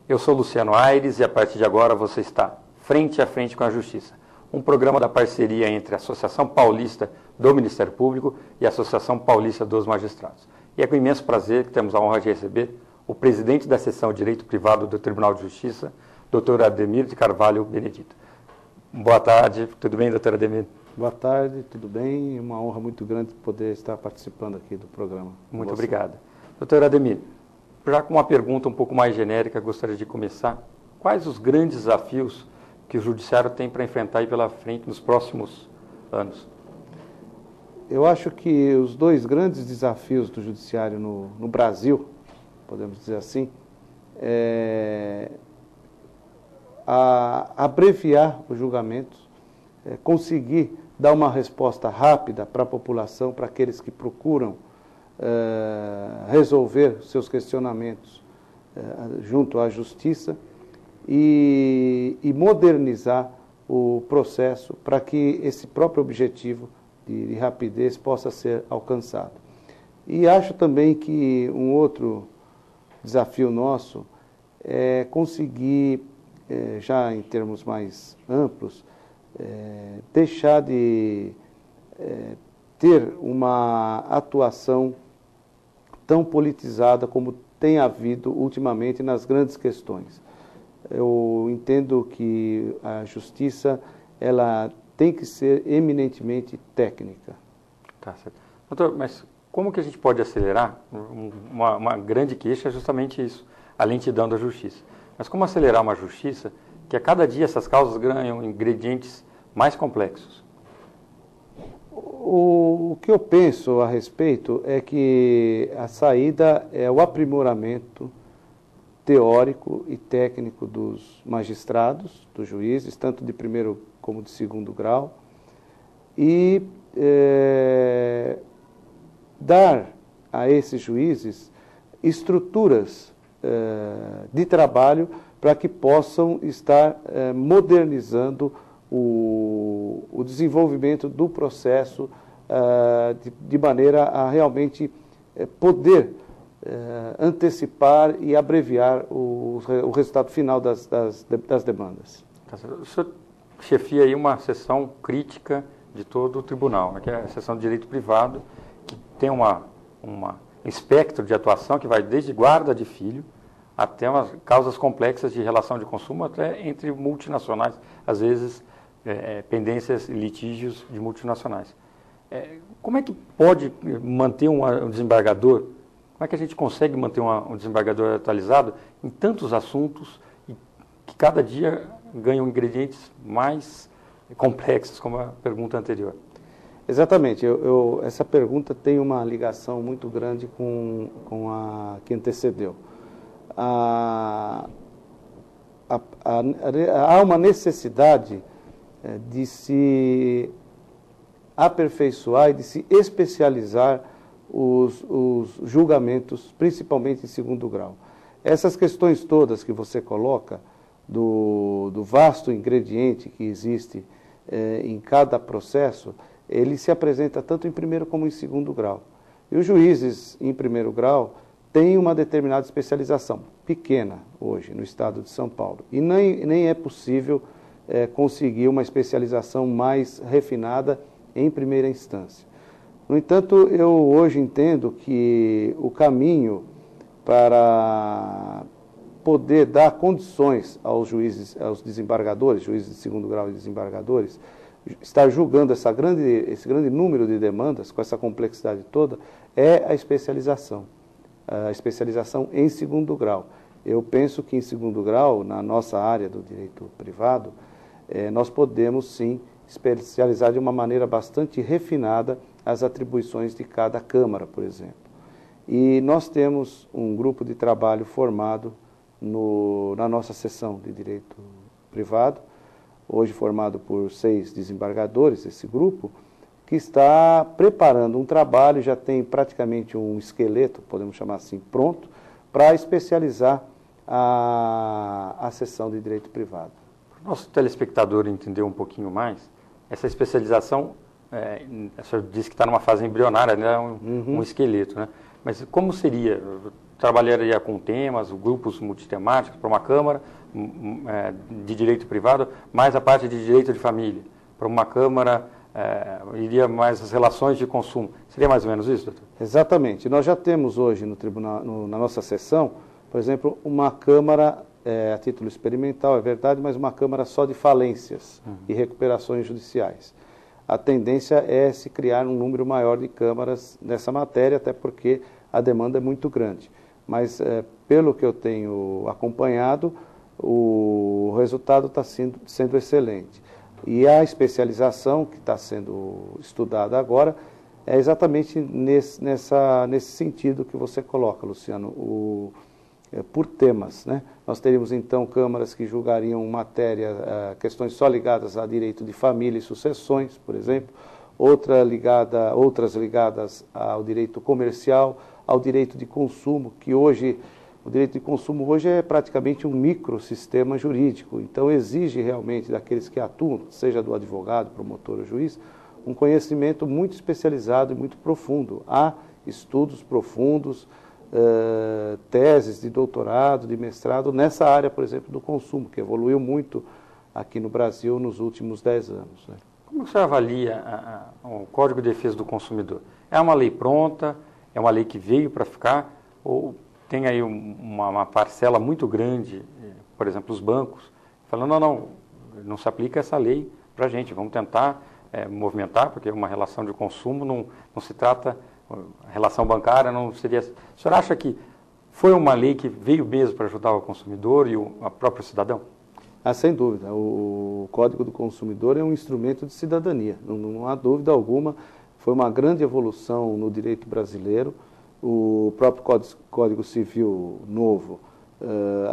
Eu sou Luciano Aires e a partir de agora você está frente a frente com a Justiça, um programa da parceria entre a Associação Paulista do Ministério Público e a Associação Paulista dos Magistrados. E é com imenso prazer que temos a honra de receber o presidente da seção de Direito Privado do Tribunal de Justiça, Dr. Ademir de Carvalho Benedito. Boa tarde, tudo bem, doutor Ademir? Boa tarde, tudo bem? É uma honra muito grande poder estar participando aqui do programa. Muito obrigado. Doutor Ademir, já com uma pergunta um pouco mais genérica, gostaria de começar. Quais os grandes desafios que o Judiciário tem para enfrentar aí pela frente nos próximos anos? Eu acho que os dois grandes desafios do Judiciário no Brasil, podemos dizer assim, é abreviar os julgamentos, conseguir dar uma resposta rápida para a população, para aqueles que procuram resolver seus questionamentos junto à Justiça e modernizar o processo para que esse próprio objetivo de rapidez possa ser alcançado. E acho também que um outro desafio nosso é conseguir, já em termos mais amplos, deixar de ter uma atuação tão politizada como tem havido ultimamente nas grandes questões. Eu entendo que a justiça ela tem que ser eminentemente técnica. Tá certo. Doutor, mas como que a gente pode acelerar? Uma grande queixa é justamente isso, a lentidão da justiça. Mas como acelerar uma justiça que a cada dia essas causas ganham ingredientes mais complexos? O que eu penso a respeito é que a saída é o aprimoramento teórico e técnico dos magistrados, dos juízes, tanto de primeiro como de segundo grau, e dar a esses juízes estruturas de trabalho para que possam estar modernizando o desenvolvimento do processo de maneira a realmente poder antecipar e abreviar o resultado final das demandas. O senhor chefia aí uma seção crítica de todo o tribunal, que é a seção de direito privado, que tem um espectro de atuação que vai desde guarda de filho até umas causas complexas de relação de consumo, até entre multinacionais, às vezes pendências e litígios de multinacionais. Como é que pode manter um desembargador, como é que a gente consegue manter um desembargador atualizado em tantos assuntos e que cada dia ganham ingredientes mais complexos, como a pergunta anterior? Exatamente. Essa pergunta tem uma ligação muito grande com a que antecedeu. Há uma necessidade de se aperfeiçoar e de se especializar os julgamentos, principalmente em segundo grau. Essas questões todas que você coloca, do vasto ingrediente que existe em cada processo, ele se apresenta tanto em primeiro como em segundo grau. E os juízes em primeiro grau têm uma determinada especialização, pequena hoje, no estado de São Paulo. E nem é possível conseguir uma especialização mais refinada em primeira instância. No entanto, eu hoje entendo que o caminho para poder dar condições aos juízes, aos desembargadores, juízes de segundo grau e desembargadores, estar julgando esse grande número de demandas, com essa complexidade toda, é a especialização em segundo grau. Eu penso que em segundo grau, na nossa área do direito privado, nós podemos sim especializar de uma maneira bastante refinada as atribuições de cada Câmara, por exemplo. E nós temos um grupo de trabalho formado na nossa seção de direito privado, hoje formado por 6 desembargadores, esse grupo, que está preparando um trabalho, já tem praticamente um esqueleto, podemos chamar assim, pronto, para especializar a seção de direito privado. Para o nosso telespectador entender um pouquinho mais, essa especialização, o senhor disse que está numa fase embrionária, né? Um esqueleto, né? Mas como seria? trabalharia com temas, grupos multitemáticos para uma Câmara de direito privado, mais a parte de direito de família. Para uma Câmara, iria mais as relações de consumo. Seria mais ou menos isso, doutor? Exatamente. Nós já temos hoje no tribunal, na nossa sessão, por exemplo, uma Câmara, a título experimental, é verdade, mas uma Câmara só de falências e recuperações judiciais. A tendência é se criar um número maior de câmaras nessa matéria, até porque a demanda é muito grande. Mas, pelo que eu tenho acompanhado, o resultado está sendo excelente. E a especialização que está sendo estudada agora é exatamente nesse sentido que você coloca, Luciano, por temas, né? Nós teríamos, então, câmaras que julgariam questões só ligadas a direito de família e sucessões, por exemplo, outras ligadas ao direito comercial, ao direito de consumo, que hoje, o direito de consumo hoje é praticamente um microsistema jurídico, então exige realmente daqueles que atuam, seja do advogado, promotor ou juiz, um conhecimento muito especializado e muito profundo. Há estudos profundos, teses de doutorado, de mestrado, nessa área, por exemplo, do consumo, que evoluiu muito aqui no Brasil nos últimos 10 anos. Né? Como você avalia o Código de Defesa do Consumidor? É uma lei pronta? É uma lei que veio para ficar? Ou tem aí uma parcela muito grande, por exemplo, os bancos, falando, não se aplica essa lei para a gente, vamos tentar movimentar, porque uma relação de consumo não se trata... A relação bancária não seria... O senhor acha que foi uma lei que veio mesmo para ajudar o consumidor e o próprio cidadão? Sem dúvida. O Código do Consumidor é um instrumento de cidadania. Não há dúvida alguma. Foi uma grande evolução no direito brasileiro. O próprio Código Civil novo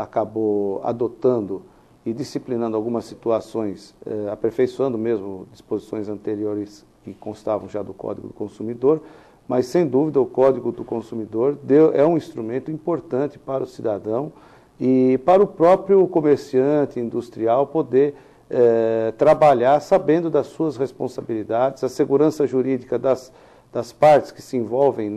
acabou adotando e disciplinando algumas situações, aperfeiçoando mesmo disposições anteriores que constavam já do Código do Consumidor. Mas, sem dúvida, o Código do Consumidor é um instrumento importante para o cidadão e para o próprio comerciante industrial poder trabalhar sabendo das suas responsabilidades, a segurança jurídica das partes que se envolvem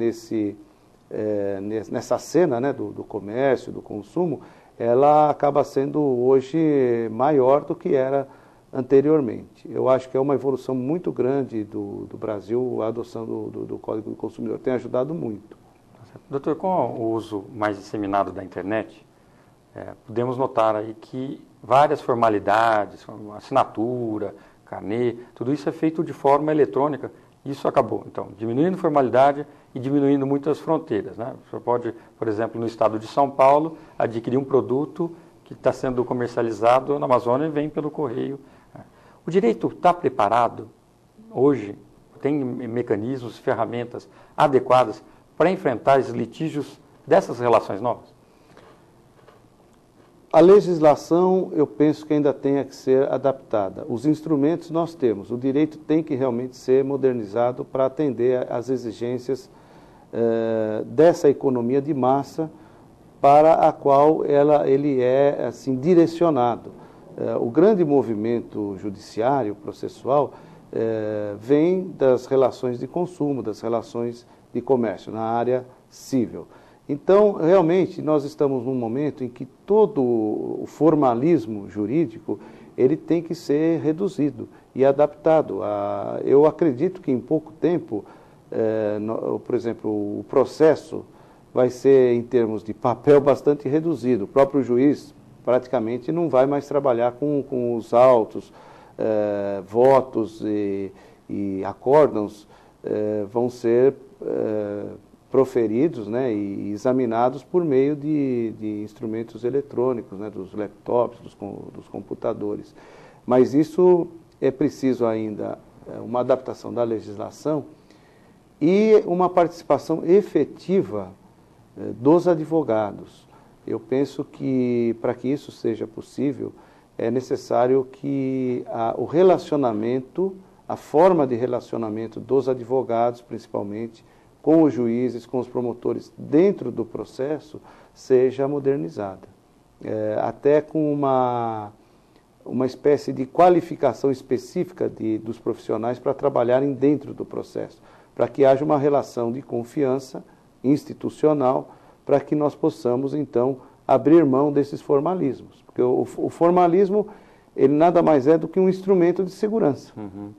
nessa cena, né, do comércio, do consumo, ela acaba sendo hoje maior do que era anteriormente. Eu acho que é uma evolução muito grande do Brasil, a adoção do Código do Consumidor. Tem ajudado muito. Doutor, com o uso mais disseminado da internet, podemos notar aí que várias formalidades, assinatura, carnê, tudo isso é feito de forma eletrônica. Isso acabou, então, diminuindo formalidade e diminuindo muitas fronteiras, né? O senhor pode, por exemplo, no estado de São Paulo, adquirir um produto que está sendo comercializado na Amazônia e vem pelo correio. O direito está preparado hoje, tem mecanismos, ferramentas adequadas para enfrentar esses litígios dessas relações novas? A legislação, eu penso que ainda tenha que ser adaptada. Os instrumentos nós temos, o direito tem que realmente ser modernizado para atender às exigências dessa economia de massa para a qual ele é assim, direcionado. O grande movimento judiciário, processual, vem das relações de consumo, das relações de comércio, na área civil. Então, realmente, nós estamos num momento em que todo o formalismo jurídico ele tem que ser reduzido e adaptado. Eu acredito que em pouco tempo, por exemplo, o processo vai ser, em termos de papel, bastante reduzido. O próprio juiz praticamente não vai mais trabalhar com os autos, votos e acórdãos vão ser proferidos, né, e examinados por meio de instrumentos eletrônicos, né, dos laptops, dos computadores. Mas isso é preciso ainda uma adaptação da legislação e uma participação efetiva dos advogados. Eu penso que, para que isso seja possível, é necessário que o relacionamento, a forma de relacionamento dos advogados, principalmente, com os juízes, com os promotores, dentro do processo, seja modernizada. Até com uma espécie de qualificação específica dos profissionais para trabalharem dentro do processo, para que haja uma relação de confiança institucional, para que nós possamos, então, abrir mão desses formalismos. Porque o formalismo, ele nada mais é do que um instrumento de segurança. Uhum.